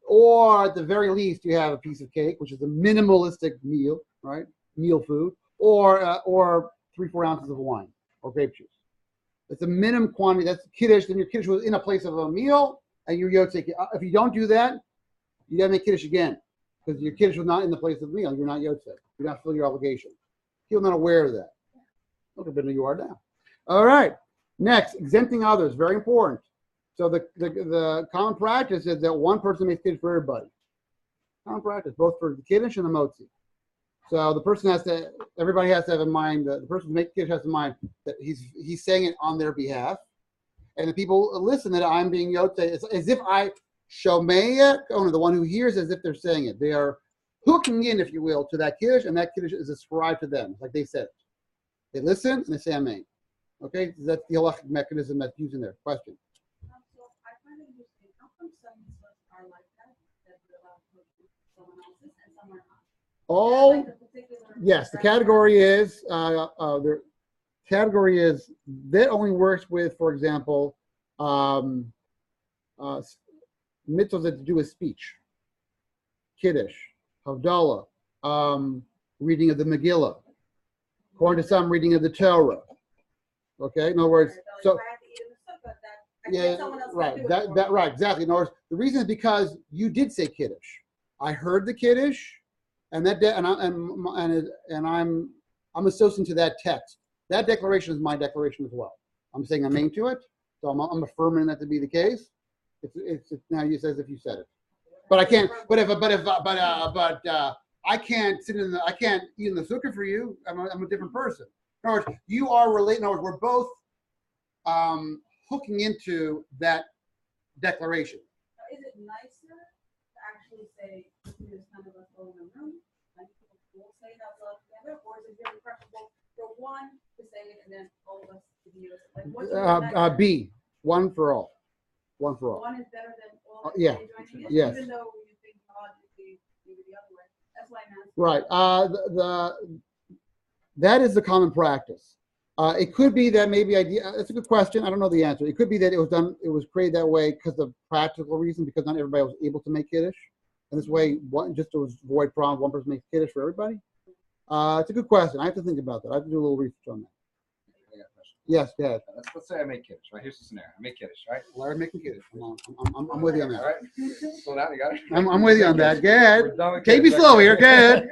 S1: Or at the very least, you have a piece of cake, which is a minimalistic meal, right? Meal food, or 3-4 ounces of wine or grape juice. It's a minimum quantity. That's kiddush. Then your kiddush was in a place of a meal, and your yotzei. If you don't do that, you got to make kiddush again because your kiddush was not in the place of the meal. You're not yotzei. You're not fulfilling your obligation. People are not aware of that. Okay, but you are now. All right. Next, exempting others. Very important. So the common practice is that one person makes kiddush for everybody. Common practice, both for the kiddush and the motzi. So the person everybody has to have in mind, the person who makes kiddush has in mind that he's saying it on their behalf. And the people listen that I'm being yotzei. It's as if I shomeya, the one who hears as if they're saying it. They are hooking in, if you will, to that kiddush, and that kiddush is ascribed to them, like they said it. They listen and they say amen. Okay, that's the halachic mechanism that's used in there. Question.
S2: So I find it interesting. How come some mitzvahs are like that we're allowed to do someone else's and some are not?
S1: All
S2: Like a particular
S1: yes, the category is that only works with, for example, mitzvahs that to do with speech, kiddush, havdalah, reading of the Megillah, according to some, reading of the Torah. Okay, in other words, so yeah, right, that right, exactly. In other words, the reason is because you did say kiddush. I heard the kiddush, and I'm associating to that text. That declaration is my declaration as well. I'm saying amen to it, so I'm affirming that to be the case. It's now you says if you said it, but I can't. But I can't I can't eat in the sukkah for you. I'm a different person. In other words, you are related. In other words, we're both hooking into that declaration.
S2: Is it nicer to actually say there's none of us all in the room? Like people will say that well together, or is it really preferable for one to say it and then all of us to be like what's
S1: B, one for all. One for all.
S2: One is better than all.
S1: Yeah.
S2: Joining it,
S1: Yes.
S2: Even though you think logically maybe the other way. That's why I'm asking.
S1: Right. That is the common practice. It could be that maybe it's a good question. I don't know the answer. It could be that it was created that way because of practical reason, because not everybody was able to make kiddush. And this way, just to avoid problems, one person makes kiddush for everybody. It's a good question. I have to think about that. I have to do a little research on that.
S5: I got a question.
S1: Yes, Dad.
S5: Let's say I make kiddush, right? Here's the scenario. I make kiddush, right?
S1: Larry making kiddush. I'm with you on
S5: All
S1: that.
S5: right. Slow down, you got it?
S1: I'm with you on that.
S5: We're
S1: Good.
S5: done with
S1: Take me
S5: kiddush,
S1: slow
S5: okay?
S1: here. Good.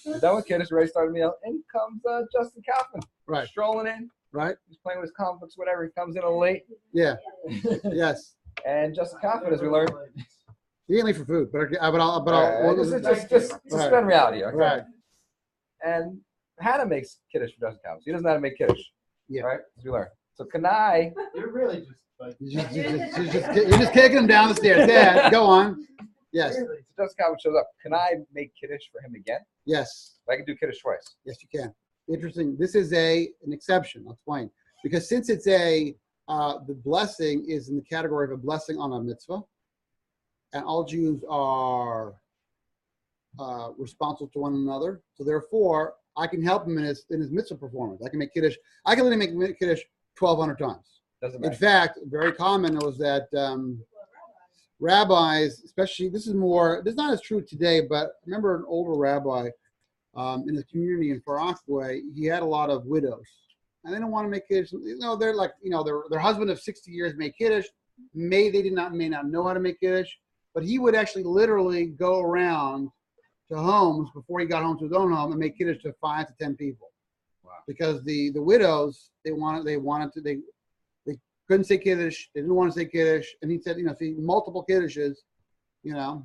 S5: We're done with kiddush, ready to start the meal. In comes Justin Kaufman.
S1: Right.
S5: Strolling in.
S1: Right.
S5: He's playing with his comic books, whatever. He comes in a little late.
S1: Yeah. Yes.
S5: And Justin Kaufman, as we learned.
S1: He ain't late for food, but I'll.
S5: Alright, just suspend reality, okay?
S1: Right.
S5: And Hannah makes kiddush for Justin Kaufman. He doesn't know how to make kiddush.
S1: Yeah.
S5: Right? As we learned. So can I?
S4: You're really just like.
S1: You're just kicking him down the stairs. Dad, go on. Yes.
S5: So Justin Kaufman shows up. Can I make kiddush for him again?
S1: Yes.
S5: I can do kiddush twice.
S1: Yes, you can. Interesting. This is an exception. I'll explain. Because since it's the blessing is in the category of a blessing on a mitzvah, and all Jews are responsible to one another, so therefore I can help him in his mitzvah performance. I can make kiddush. I can literally make kiddush 1,200 times.
S5: Doesn't
S1: In
S5: matter.
S1: fact, very common was that rabbis, especially this is not as true today, but I remember an older rabbi in the community in Far Rockaway, he had a lot of widows, and they don't want to make kiddush. They're like, their husband of 60 years made kiddush. May not know how to make kiddush, but he would actually literally go around to homes before he got home to his own home and make kiddush to 5 to 10 people.
S5: Wow.
S1: Because the widows they couldn't say kiddush, they didn't want to say kiddush, and he said, see multiple kiddushes, and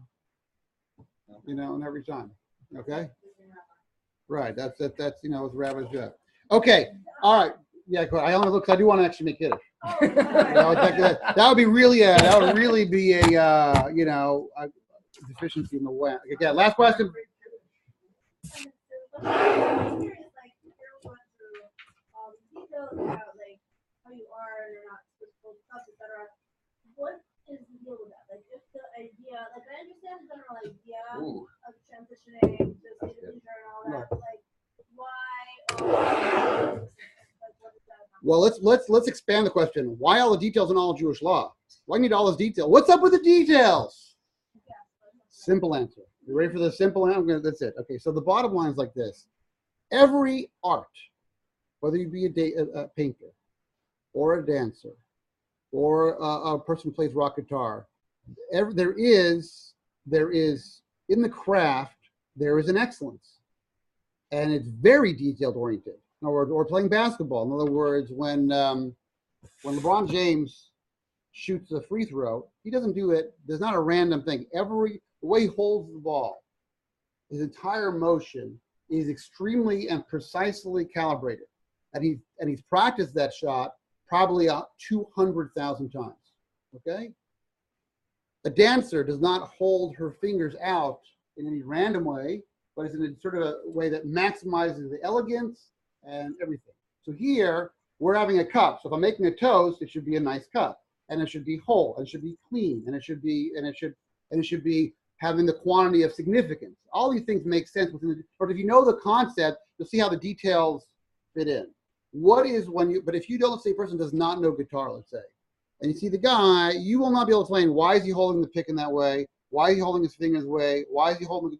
S1: every time. Okay. Right, that's what the rabbis do. Okay, all right, yeah, cool. I only look 'cause I do want to actually make kiddush. That would really be a deficiency in the way. Okay, last question.
S2: I'm curious, like, you're going through all these details about, like, how you are and you're not supposed to hold stuff, etc. What is the deal with that? Like, if the idea, like, I understand the general idea
S5: Ooh.
S2: of transitioning to state of leisure and all that, but, like, why? Like, what is that about?
S1: Well, let's expand the question. Why all the details in all Jewish law? Why need all this detail? What's up with the details?
S2: Yeah,
S1: Simple answer. You ready for the simple answer? That's it. Okay, so the bottom line is like this. Every art, whether you be a painter or a dancer or a person who plays rock guitar, there is in the craft, there is an excellence. And it's very detailed oriented. In other words, or playing basketball. In other words, when LeBron James shoots a free throw, he doesn't do it. There's not a random thing. The way he holds the ball, his entire motion is extremely and precisely calibrated, and he's practiced that shot probably 200,000 times. Okay. A dancer does not hold her fingers out in any random way, but it's in a sort of a way that maximizes the elegance and everything. So here we're having a cup. So if I'm making a toast, it should be a nice cup, and it should be whole, and it should be clean, and it should be having the quantity of significance. All these things make sense but if you know the concept, you'll see how the details fit in. But if you don't say a person does not know guitar, let's say, and you see the guy, you will not be able to explain why is he holding the pick in that way, why is he holding his fingers way, why is he holding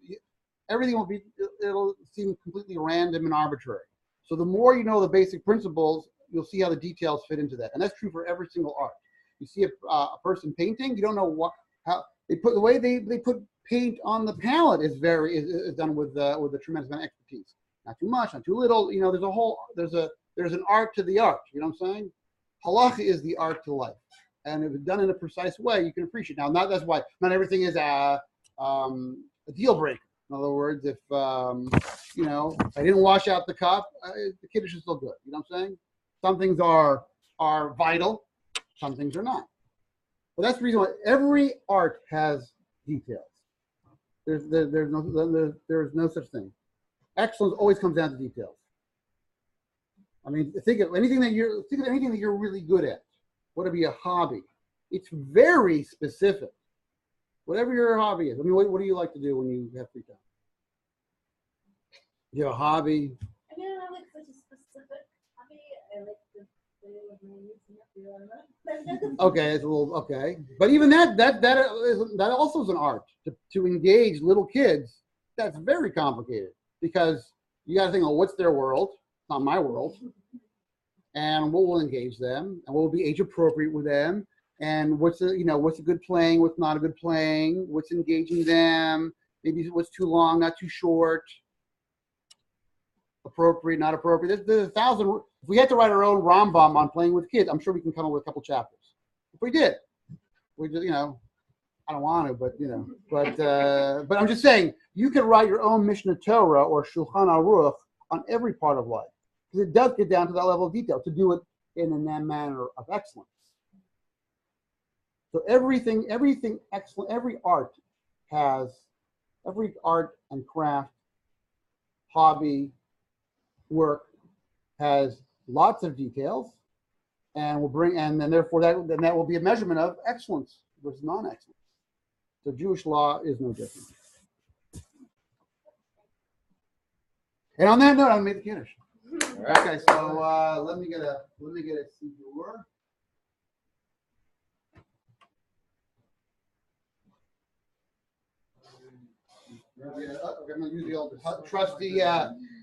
S1: everything it'll seem completely random and arbitrary. So the more you know the basic principles, you'll see how the details fit into that. And that's true for every single art. You see a person painting, you don't know how they put the way they put paint on the palette is done with a tremendous amount of expertise. Not too much, not too little. There's an art to the art. You know what I'm saying? Halacha is the art to life, and if it's done in a precise way, you can appreciate. Now, that's why not everything is a deal breaker. In other words, if I didn't wash out the cup, the kiddush is still good. You know what I'm saying? Some things are vital, some things are not. Well, that's the reason why every art has details. There's no such thing. Excellence always comes down to details. I mean, think of anything that you're really good at. Whatever your hobby, it's very specific. Whatever your hobby is. I mean, what do you like to do when you have free time? You have a hobby.
S2: I mean, I don't have like such a specific hobby. I like to play with my niece and nephew.
S1: Okay, it's a little okay, but even that also is an art to engage little kids. That's very complicated because you got to think, what's their world? It's not my world, and what will engage them, and what will be age appropriate with them, and what's a good playing, what's not a good playing, what's engaging them, maybe what's too long, not too short, appropriate, not appropriate. There's 1,000. If we had to write our own Rambam on playing with kids, I'm sure we can come up with a couple chapters. If we did, we just, I don't want to, but I'm just saying, you could write your own Mishnah Torah or Shulchan Aruch on every part of life, because it does get down to that level of detail to do it in a manner of excellence. So everything excellent, every art and craft, hobby, work has lots of details, and then therefore that will be a measurement of excellence versus non-excellence. So Jewish law is no different. And on that note, I made the Kiddush.
S5: Right.
S1: Okay, so let me get a siddur. I'm going to use the old trusty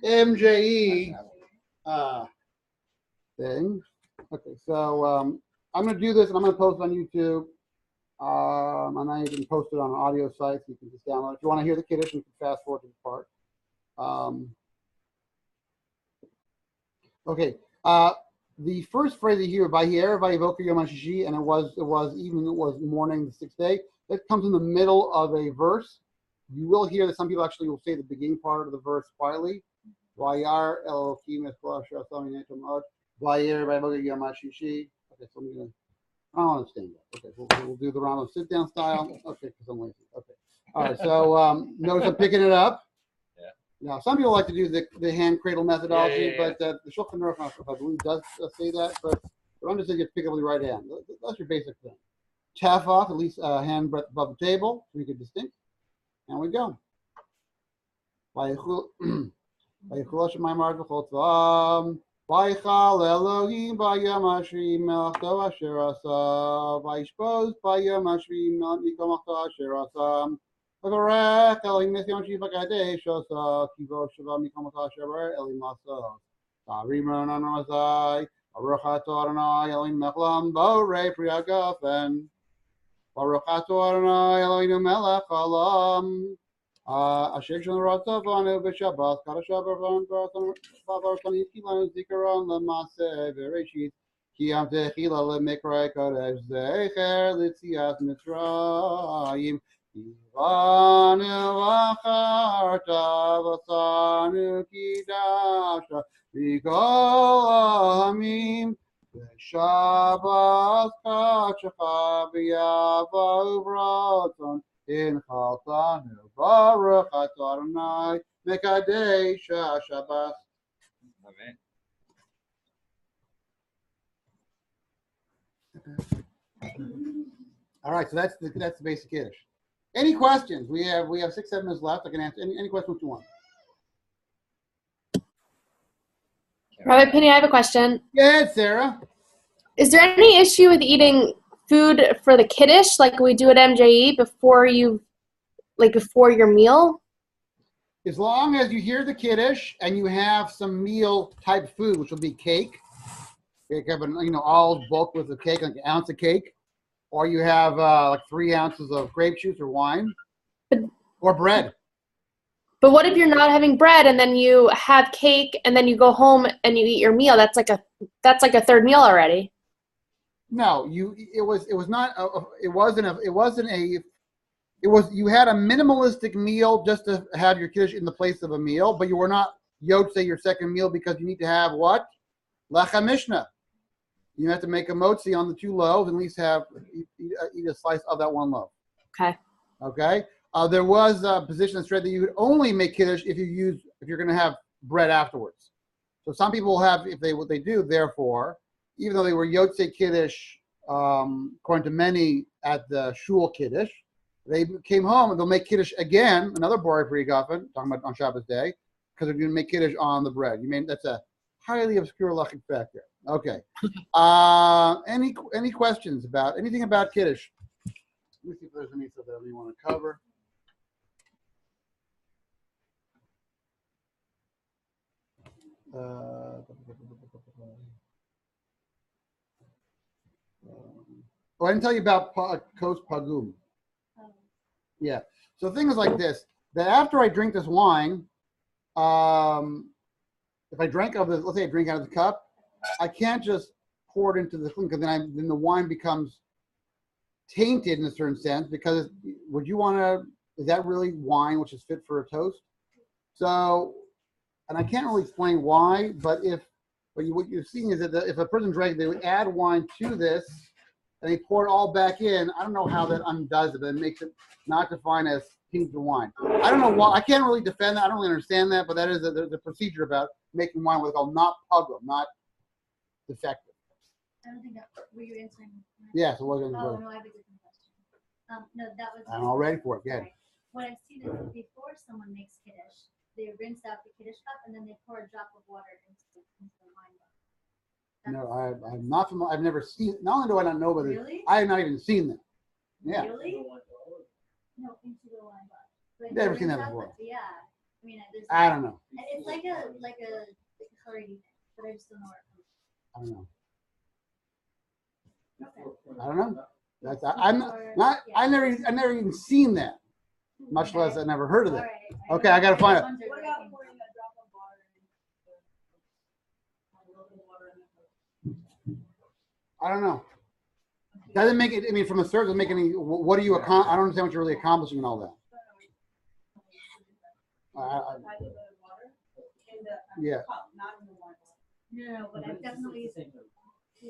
S1: MJE thing. Okay, so I'm going to do this, and I'm going to post it on YouTube. And then you can post it on an audio site, so you can just download it. If you want to hear the Kiddush, you can fast forward to the part. Okay. The first phrase you hear, "Vayi'er vayivoker yom hashishi," and it was morning the sixth day. That comes in the middle of a verse. You will hear that some people actually will say the beginning part of the verse quietly. Vayar Elohim es kol asher asa min etomot. Vayi'er vayivoker yom hashishi. Okay, so I don't understand that. Okay, we'll do the Rambam sit-down style. Okay, because I'm lazy. Okay. All right, so notice I'm picking it up.
S5: Yeah.
S1: Now, some people like to do the hand cradle methodology,
S5: Yeah.
S1: but the Shulchan Aruch, I believe, does say that. But I'm just saying you pick up with the right hand. That's your basic thing. Tap off at least a hand breadth above the table, so you get distinct. And we go. Vayichul Shemayim Haaretz v'chol tzva'am. Vayichal Elohim b'yom hashvi melachto asher asa. Vayishpoz b'yom hashvi mikom melachto asher asa. V'varech Elohim es yom shiv hakadosh asa. Kivo sheva mikom melachto asher bara Elohim asa. Ta'arim ronan razai. Baruch atah Adonai Elohim mechlam borei pri hagafen. Baruch atah Adonai Eloheinu melech haolam. Asher Shabbat b'Shabbat, Kadasha b'Vartan Yikilanu Zikaron L'Maseh V'Reishit Kiyam Techila L'Mikra Kodesh Zecher L'Tzias Mitzrayim Ivanu V'Acharta V'Sanu Kidasha V'Kol Hamim V'Shabbat Kadshecha V'Yava Uvraton in Chaltanu Baruch Atah Adonai Mekadesh Shabbat.
S5: Amen.
S1: All right, so that's the basic Kiddush. Any questions? We have 6-7 minutes left. I can answer any questions you want.
S7: Rabbi Penny, I have a question.
S1: Yeah, Sarah.
S7: Is there any issue with eating food for the Kiddush like we do at MJE before your meal?
S1: As long as you hear the Kiddush and you have some meal type food, which will be cake. You have all bulk with the cake, like an ounce of cake, or you have like 3 ounces of grape juice or wine, or bread.
S7: But what if you're not having bread and then you have cake and then you go home and you eat your meal? That's like a third meal already.
S1: No, you had a minimalistic meal just to have your Kiddush in the place of a meal, but you were not yotze your second meal because you need to have what? Lechem Mishnah. You have to make a motzi on the 2 loaves and at least eat a slice of that 1 loaf.
S7: Okay.
S1: Okay. There was a position that said that you would only make Kiddush if you're going to have bread afterwards. So some people have, what they do, therefore, even though they were Yotze Kiddush, according to many at the Shul Kiddush, they came home and they'll make Kiddush again, another Borei Pri Gafen, talking about on Shabbos day, because they're going to make Kiddush on the bread. That's a highly obscure halachic fact there. Okay. Any questions about anything about Kiddush? Let me see if there's any stuff that we want to cover. I didn't tell you about Kos Pagum. Yeah. So the thing is like this, that after I drink this wine, if I drank of this, let's say I drink out of the cup, I can't just pour it into the thing because then the wine becomes tainted in a certain sense because would you want to, is that really wine which is fit for a toast? So, and I can't really explain why, but what you're seeing is that if a person drank, they would add wine to this and they pour it all back in. I don't know how that undoes it, but it makes it not defined as tainted wine. I don't know why. I can't really defend that. I don't really understand that, but that is there's a procedure about making wine what's called not pugum, not defective.
S6: I don't think that, were you answering?
S1: Yes, it wasn't.
S6: Oh, no, I have a different question. No, that was.
S1: I'm all ready for it. Yeah.
S6: Right. What I've seen is before someone makes kiddush, they rinse out the kiddush cup and then they pour a drop of water into the wine bottle.
S1: No, I'm not familiar. I've never seen. Not only do I not know about it,
S6: Really?
S1: I have not even seen them. Yeah.
S6: Really? No, into the wine bottle. Like,
S1: Never
S6: they
S1: seen that
S6: rinse out
S1: before.
S6: yeah. I mean, there's.
S1: I don't know.
S6: It's like a curry thing, but I just don't know where it comes from.
S1: I don't know.
S6: Okay.
S1: I don't know. That's I'm not. I never even seen that. Much less I never heard of it.
S6: All right.
S1: Okay, I gotta find it.
S2: What about pouring a drop of water in a little bit of water in the
S1: I don't know. Doesn't make it. I mean, from a start, doesn't make any. What are you? I don't understand what you're really accomplishing and all that. Yeah.
S6: No, but I've definitely.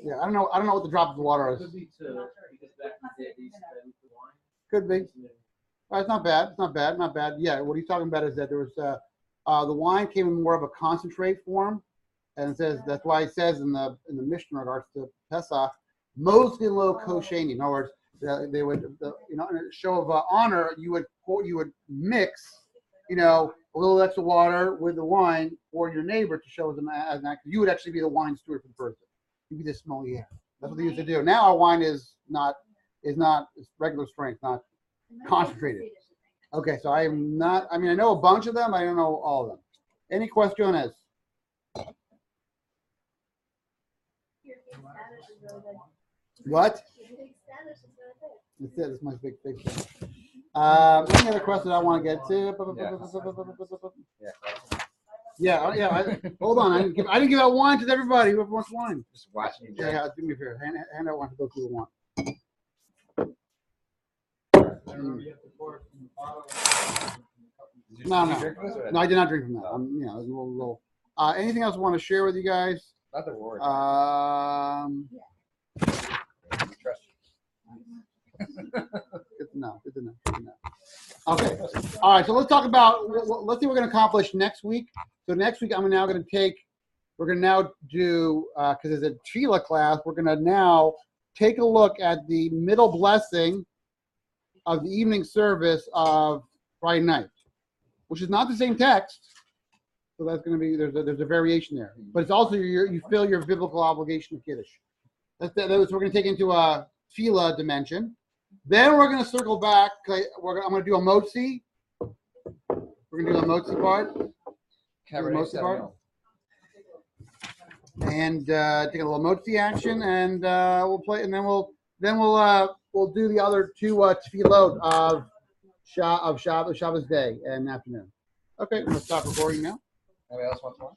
S1: Yeah, I don't know. I don't know what the drop of the water is.
S8: Could be to, because back in the day, they used to dilute the wine.
S1: Could be. It's not bad. It's not bad. Not bad. Yeah. What he's talking about is that there was the wine came in more of a concentrate form, and it says that's why it says in the Mishnah in regards to Pesach, mostly low kosheni. In other words, they would in a show of honor, you would mix, a little extra water with the wine for your neighbor to show them as an act. You would actually be the wine steward for the person. You'd be the sommelier. That's what they used to do. Now our wine is not it's regular strength, not concentrated. Okay, so I am not. I mean, I know a bunch of them. I don't know all of them. Any questions? What? That's it. That's my big thing. Any other questions I want to get to? Yeah. Hold on. I didn't give out wine to everybody. Whoever wants wine.
S5: Just watching you.
S1: Yeah. Do me a favor. Hand out one to those people who want.
S4: I remember you have to pour it from the bottle.
S1: No, I did not drink from that. It was a little. Anything else I want to share with you guys?
S5: Not the word. Trust
S1: Good to know. Okay. All right. So let's talk about. Let's see what we're going to accomplish next week. So next week, we're going to now do because there's a Tefilah class. We're going to now take a look at the middle blessing of the evening service of Friday night, which is not the same text. So that's going to be there's a variation there, but it's also you feel your biblical obligation of Kiddush. That's what we're going to take into a Tefilah dimension. Then we're going to circle back. I'm going to do a motzi. We're going to do a motzi part. And take a little motzi action, and we'll play, and then we'll do the other two tefillot of Shabbos day and afternoon. Okay, I'm gonna stop recording now.
S5: Anybody else want one?